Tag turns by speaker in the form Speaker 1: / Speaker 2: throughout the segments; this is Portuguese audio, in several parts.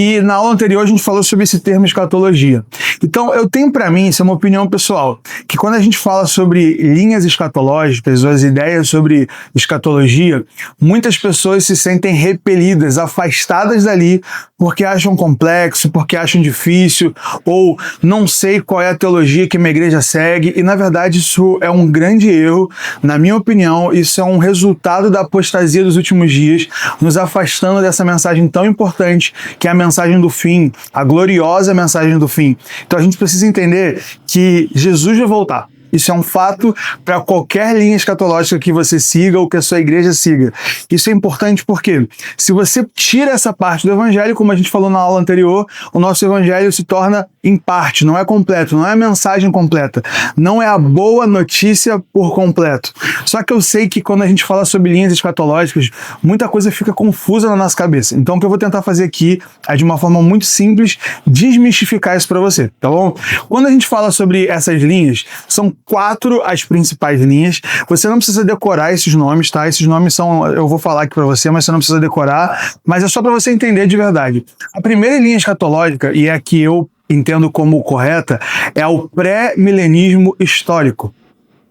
Speaker 1: E na aula anterior a gente falou sobre esse termo escatologia. Então eu tenho para mim, isso é uma opinião pessoal, que quando a gente fala sobre linhas escatológicas ou as ideias sobre escatologia, muitas pessoas se sentem repelidas, afastadas dali, porque acham complexo, porque acham difícil, ou não sei qual é a teologia que minha igreja segue, e na verdade isso é um grande erro. Na minha opinião, isso é um resultado da apostasia dos últimos dias, nos afastando dessa mensagem tão importante, que é a mensagem do fim, a gloriosa mensagem do fim. Então a gente precisa entender que Jesus vai voltar. Isso é um fato para qualquer linha escatológica que você siga ou que a sua igreja siga. Isso é importante porque se você tira essa parte do evangelho, como a gente falou na aula anterior, o nosso evangelho se torna em parte, não é completo, não é a mensagem completa, não é a boa notícia por completo. Só que eu sei que quando a gente fala sobre linhas escatológicas, muita coisa fica confusa na nossa cabeça. Então o que eu vou tentar fazer aqui é, de uma forma muito simples, desmistificar isso para você, tá bom? Quando a gente fala sobre essas linhas, são 4 as principais linhas. Você não precisa decorar esses nomes, tá? Esses nomes são, eu vou falar aqui para você, mas você não precisa decorar, mas é só para você entender de verdade. A primeira linha escatológica, e é a que eu entendo como correta, é o pré-milenismo histórico.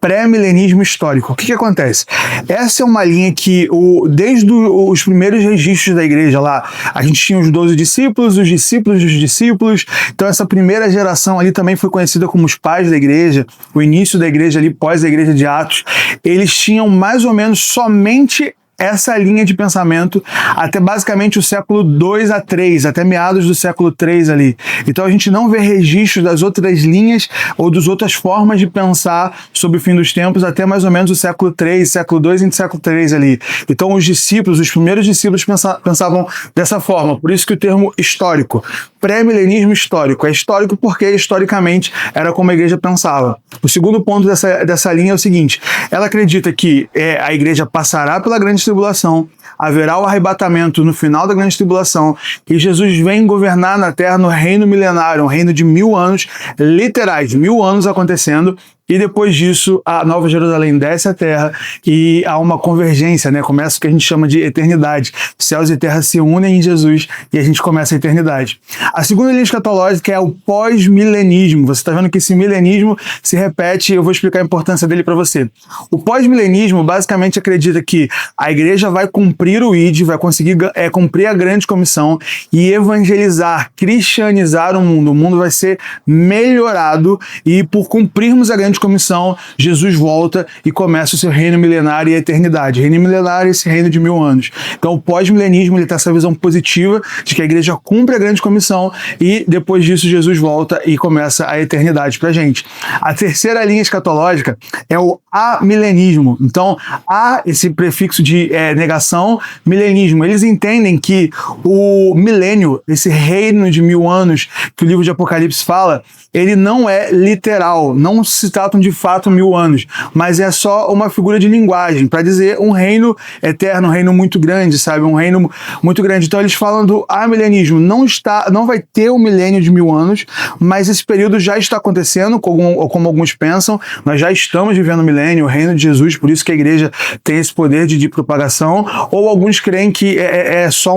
Speaker 1: Pré-milenismo histórico. O que acontece? Essa é uma linha que, desde os primeiros registros da igreja lá, a gente tinha os 12 discípulos, os discípulos dos discípulos, então essa primeira geração ali também foi conhecida como os pais da igreja, o início da igreja ali, pós a igreja de Atos, eles tinham mais ou menos somente essa linha de pensamento até basicamente o século 2 a 3, até meados do século 3 ali. Então a gente não vê registros das outras linhas ou das outras formas de pensar sobre o fim dos tempos até mais ou menos o século 3, século 2 e século 3 ali. Então os discípulos, os primeiros discípulos pensavam dessa forma, por isso que o termo histórico, pré-milenismo histórico, é histórico porque historicamente era como a igreja pensava. O segundo ponto dessa linha é o seguinte, ela acredita que a igreja passará pela grande tribulação, haverá o arrebatamento no final da grande tribulação e Jesus vem governar na terra no reino milenário, um reino de 1000 anos, literais, 1000 anos acontecendo. E depois disso, a Nova Jerusalém desce à terra e há uma convergência, né? Começa o que a gente chama de eternidade. Céus e terra se unem em Jesus e a gente começa a eternidade. A segunda linha escatológica é o pós-milenismo. Você está vendo que esse milenismo se repete, eu vou explicar a importância dele para você. O pós-milenismo basicamente acredita que a igreja vai cumprir o ID, vai conseguir cumprir a grande comissão e evangelizar, cristianizar o mundo. O mundo vai ser melhorado e por cumprirmos a grande comissão, Jesus volta e começa o seu reino milenário e a eternidade. Reino milenário é esse reino de 1000 anos. Então o pós-milenismo ele tem essa visão positiva de que a igreja cumpre a grande comissão e depois disso Jesus volta e começa a eternidade pra gente. A terceira linha escatológica é o amilenismo. Então há esse prefixo de negação, milenismo. Eles entendem que o milênio, esse reino de 1000 anos que o livro de Apocalipse fala, ele não é literal, não se tratam de fato 1000 anos, mas é só uma figura de linguagem para dizer um reino eterno, um reino muito grande, sabe? Um reino muito grande. Então eles falam do amilenismo. Não vai ter um milênio de 1000 anos, mas esse período já está acontecendo, como alguns pensam. Nós já estamos vivendo o milênio, o reino de Jesus, por isso que a igreja tem esse poder de propagação. Ou alguns creem que é só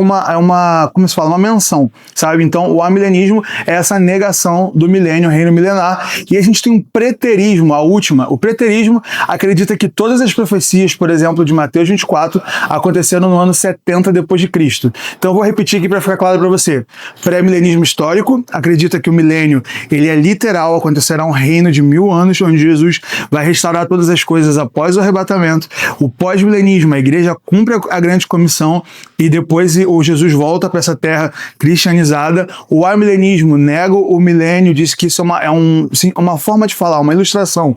Speaker 1: como se fala, uma menção, sabe? Então o amilenismo é essa negação do milênio, o reino milenar. E a gente tem um preterismo, a última. O preterismo acredita que todas as profecias, por exemplo, de Mateus 24, aconteceram no ano 70 depois de Cristo. Então eu vou repetir aqui para ficar claro para você. Pré-milenismo histórico acredita que o milênio ele é literal, acontecerá um reino de 1000 anos, onde Jesus vai restaurar todas as coisas após o arrebatamento. O pós-milenismo, a igreja cumpre a grande comissão e depois o Jesus volta para essa terra cristianizada. O amilenismo nega o milênio, diz que isso é uma forma de falar, uma ilustração,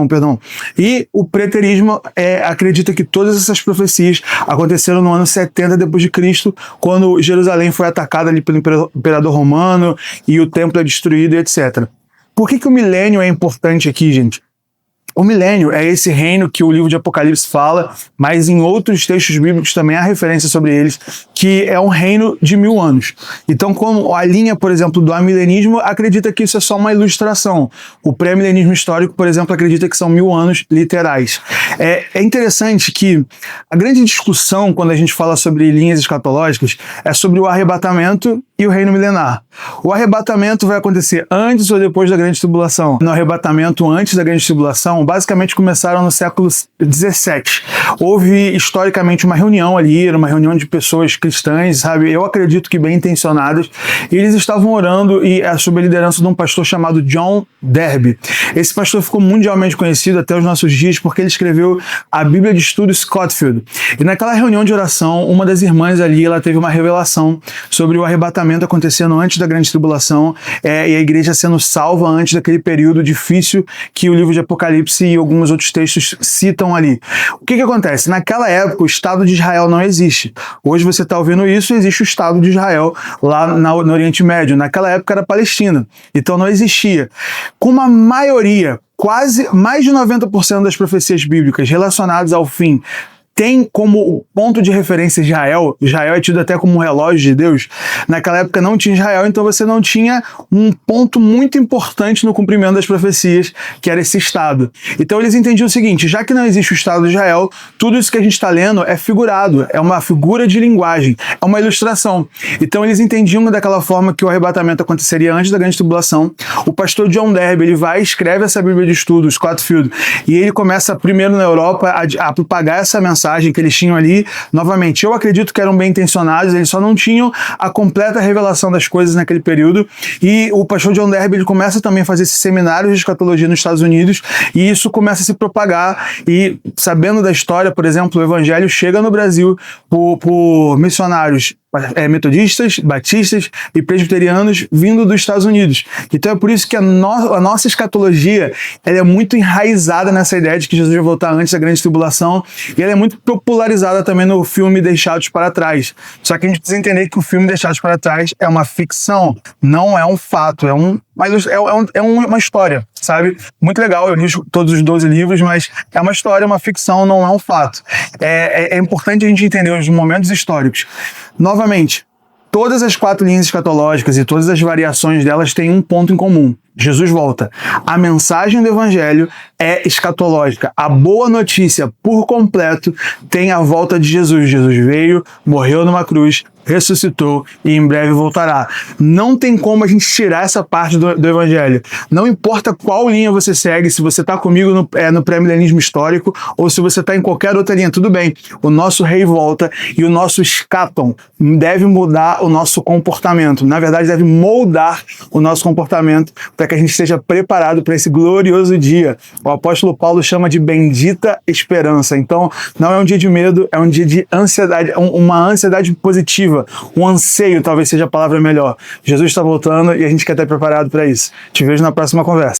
Speaker 1: perdão. E o preterismo acredita que todas essas profecias aconteceram no ano 70 depois de Cristo, quando Jerusalém foi atacada ali pelo imperador romano e o templo é destruído, etc. Por que o milênio é importante aqui, gente? O milênio é esse reino que o livro de Apocalipse fala, mas em outros textos bíblicos também há referência sobre eles, que que é um reino de 1000 anos. Então, como a linha, por exemplo, do amilenismo acredita que isso é só uma ilustração. O pré-milenismo histórico, por exemplo, acredita que são 1000 anos literais. É interessante que a grande discussão, quando a gente fala sobre linhas escatológicas, é sobre o arrebatamento e o reino milenar. O arrebatamento vai acontecer antes ou depois da grande tribulação. No arrebatamento antes da grande tribulação, basicamente começaram no século 17. Houve historicamente uma reunião ali, era uma reunião de pessoas cristãs, sabe? Eu acredito que bem intencionadas. E eles estavam orando sob a liderança de um pastor chamado John Derby. Esse pastor ficou mundialmente conhecido até os nossos dias porque ele escreveu a Bíblia de Estudo Scofield. E naquela reunião de oração, uma das irmãs ali, ela teve uma revelação sobre o arrebatamento acontecendo antes da grande tribulação e a igreja sendo salva antes daquele período difícil que o livro de Apocalipse e alguns outros textos citam ali. O que acontece? Naquela época, o Estado de Israel não existe. Hoje você está ouvindo isso, existe o Estado de Israel lá no Oriente Médio. Naquela época era Palestina, então não existia. Com uma maioria, quase mais de 90% das profecias bíblicas relacionadas ao fim tem como ponto de referência Israel. Israel é tido até como um relógio de Deus. Naquela época não tinha Israel, então você não tinha um ponto muito importante no cumprimento das profecias, que era esse Estado. Então eles entendiam o seguinte: já que não existe o Estado de Israel, tudo isso que a gente está lendo é figurado, é uma figura de linguagem, é uma ilustração. Então eles entendiam daquela forma que o arrebatamento aconteceria antes da grande tribulação. O pastor John Derby, ele vai e escreve essa Bíblia de Estudo, Scofield, e ele começa primeiro na Europa a propagar essa mensagem que eles tinham ali. Novamente, eu acredito que eram bem intencionados, eles só não tinham a completa revelação das coisas naquele período. E o pastor John Derby, ele começa também a fazer esses seminários de escatologia nos Estados Unidos, e isso começa a se propagar. E sabendo da história, por exemplo, o evangelho chega no Brasil por missionários metodistas, batistas e presbiterianos vindo dos Estados Unidos. Então é por isso que a nossa escatologia, ela é muito enraizada nessa ideia de que Jesus vai voltar antes da grande tribulação, e ela é muito popularizada também no filme Deixados para Trás. Só que a gente precisa entender que o filme Deixados para Trás é uma ficção, não é um fato, é uma história, sabe? Muito legal, eu li todos os 12 livros, mas é uma história, uma ficção, não é um fato. É importante a gente entender os momentos históricos. Novamente, todas as 4 linhas escatológicas e todas as variações delas têm um ponto em comum: Jesus volta. A mensagem do evangelho é escatológica. A boa notícia por completo tem a volta de Jesus. Jesus veio, morreu numa cruz, ressuscitou e em breve voltará. Não tem como a gente tirar essa parte do evangelho. Não importa qual linha você segue, se você está comigo no pré-milenismo histórico ou se você está em qualquer outra linha, tudo bem. O nosso rei volta e o nosso escatom deve mudar o nosso comportamento. Na verdade, deve moldar o nosso comportamento para que a gente esteja preparado para esse glorioso dia. O apóstolo Paulo chama de bendita esperança. Então, não é um dia de medo, é um dia de ansiedade, uma ansiedade positiva. Um anseio, talvez seja a palavra melhor. Jesus está voltando e a gente quer estar preparado para isso. Te vejo na próxima conversa.